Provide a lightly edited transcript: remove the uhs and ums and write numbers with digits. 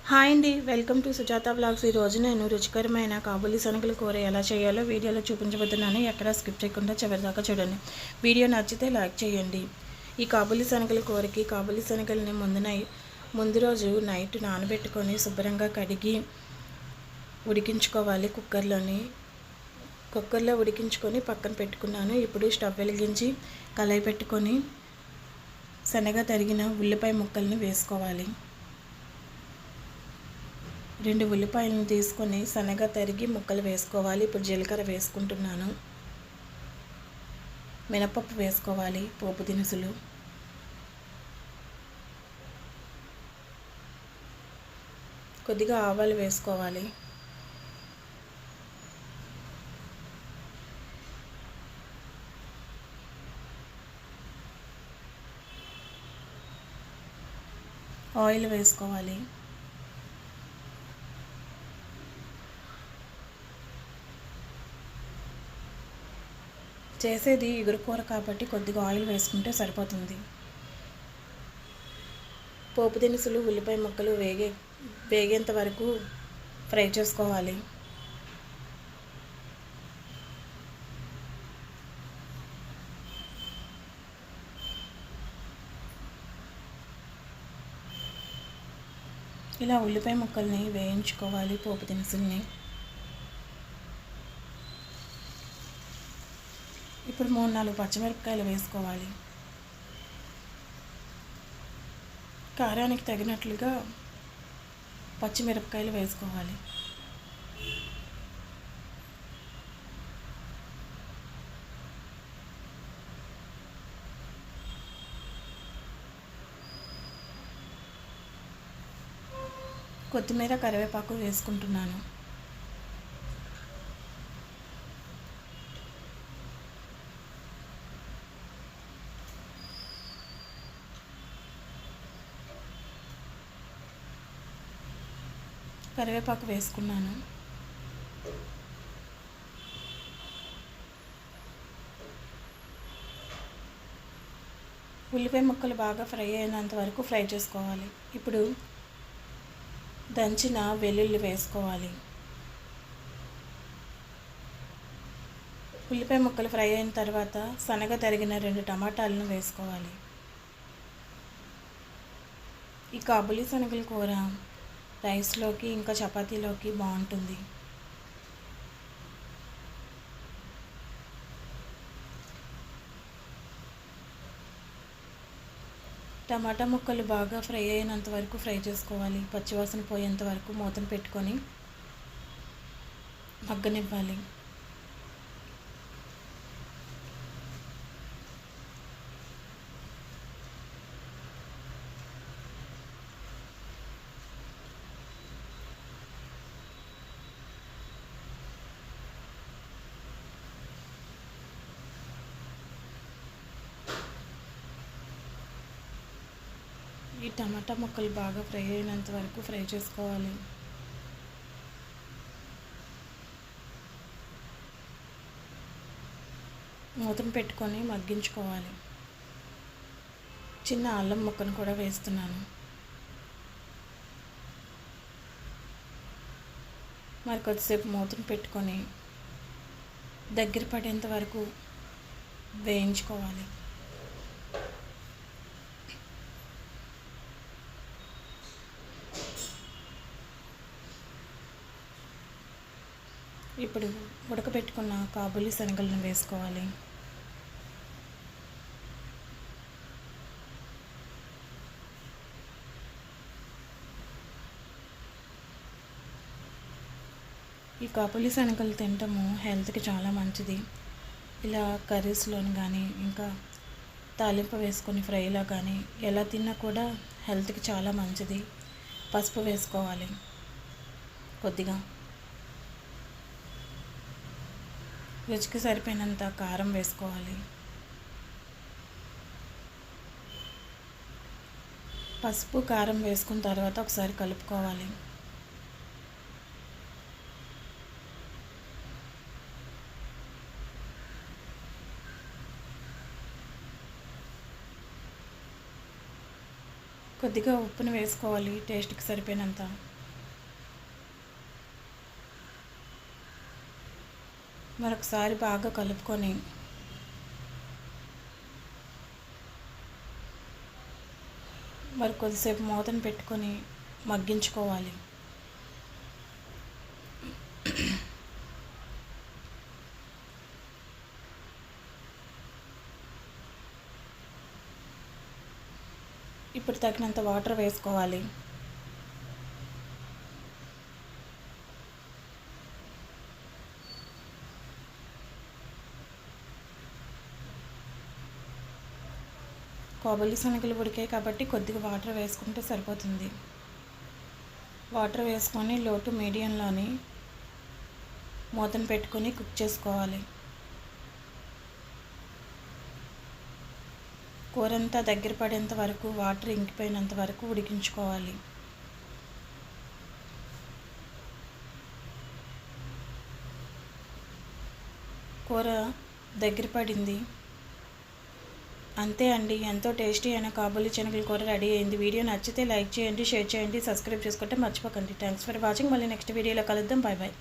Hi అండి, welcome to Sujatha blogs. ఈరోజు నేను రుచికరమైన కాబూలీ శనగల కూర ఎలా చేయాలో వీడియోలో చూపించబోతున్నాను. ఎక్కడా స్కిప్ చేయకుండా చివరిదాకా చూడండి. వీడియో నచ్చితే లైక్ చేయండి. ఈ కాబూలీ శనగల కూరకి కాబూలీ శనగల్ని ముందు రోజు నైట్ నానబెట్టుకొని శుభ్రంగా కడిగి ఉడికించుకోవాలి. కుక్కర్లో ఉడికించుకొని పక్కన పెట్టుకున్నాను. ఇప్పుడు స్టవ్ వెలిగించి కళాయి పెట్టుకొని శనగ తరిగిన ఉల్లిపాయ ముక్కల్ని వేసుకోవాలి. 2 ఉల్లిపాయలను తీసుకొని సన్నగా తరిగి ముక్కలు వేసుకోవాలి. ఇప్పుడు జీలకర్ర వేసుకుంటున్నాను. మినపప్పు వేసుకోవాలి. పోపు దినుసులు, కొద్దిగా ఆవాలు వేసుకోవాలి. ఆయిల్ వేసుకోవాలి. చేసేది ఇగురు కూర కాబట్టి కొద్దిగా ఆయిల్ వేసుకుంటే సరిపోతుంది. పోపు దినుసులు, ఉల్లిపాయ ముక్కలు వేగేంత వరకు ఫ్రై చేసుకోవాలి. ఇలా ఉల్లిపాయ ముక్కల్ని వేయించుకోవాలి. పోపు దినుసుల్ని ఇప్పుడు 3-4 పచ్చిమిరపకాయలు వేసుకోవాలి. కారానికి తగినట్లుగా పచ్చిమిరపకాయలు వేసుకోవాలి. కొత్తిమీర, కరివేపాకు వేసుకుంటున్నాను. కరివేపాకు వేసుకున్నాను. ఉల్లిపాయ ముక్కలు బాగా ఫ్రై అయినంత వరకు ఫ్రై చేసుకోవాలి. ఇప్పుడు దంచిన వెల్లుల్లి వేసుకోవాలి. ఉల్లిపాయ ముక్కలు ఫ్రై అయిన తర్వాత సన్నగా తరిగిన 2 టమాటాలను వేసుకోవాలి. ఈ కాబూలీ శనగల కూర రైస్లోకి ఇంకా చపాతీలోకి బాగుంటుంది. టమాటా ముక్కలు బాగా ఫ్రై అయినంత వరకు ఫ్రై చేసుకోవాలి. పచ్చివాసన పోయేంత వరకు మూతను పెట్టుకొని మగ్గనివ్వాలి. ఈ టమాటా ముక్కలు బాగా ఫ్రై అయినంత వరకు ఫ్రై చేసుకోవాలి. మూతను పెట్టుకొని మగ్గించుకోవాలి. చిన్న అల్లం ముక్కను కూడా వేస్తున్నాను. మరి కొద్దిసేపు మూతను పెట్టుకొని దగ్గర పడేంత వరకు వేయించుకోవాలి. ఇప్పుడు ఉడకబెట్టుకున్న కాబూలీ శనగలను వేసుకోవాలి. ఈ కాబూలీ శనగలు తినటము హెల్త్కి చాలా మంచిది. ఇలా కర్రీస్లోని కానీ ఇంకా తాలింపు వేసుకొని ఫ్రైలో కానీ ఎలా తిన్నా కూడా హెల్త్కి చాలా మంచిది. పసుపు వేసుకోవాలి. కొద్దిగా రుచికి సరిపోయినంత కారం వేసుకోవాలి. పసుపు, కారం వేసుకున్న తర్వాత ఒకసారి కలుపుకోవాలి. కొద్దిగా ఉప్పును వేసుకోవాలి టేస్ట్కి సరిపోయినంత. మరొకసారి బాగా కలుపుకొని మరి కొద్దిసేపు మూతను పెట్టుకొని మగ్గించుకోవాలి. ఇప్పుడు తగినంత వాటర్ వేసుకోవాలి. కాబూలి శనగలు ఉడికాయి కాబట్టి కొద్దిగా వాటర్ వేసుకుంటే సరిపోతుంది. వాటర్ వేసుకొని లో టు మీడియంలోని మూతను పెట్టుకొని కుక్ చేసుకోవాలి. కూరంతా దగ్గర పడేంత వరకు, వాటర్ ఇంకిపోయినంత వరకు ఉడికించుకోవాలి. కూర దగ్గర పడింది. అంతే అండి, ఎంతో టేస్టీ అయిన కాబూలి శనగల కూర రెడీ అయింది. వీడియో నచ్చితే లైక్ చేయండి, షేర్ చేయండి, సబ్స్క్రైబ్ చేసుకుంటే మర్చిపోకండి. Thanks for watching. మళ్ళీ నెక్స్ట్ వీడియోలో కలుద్దాం. Bye bye.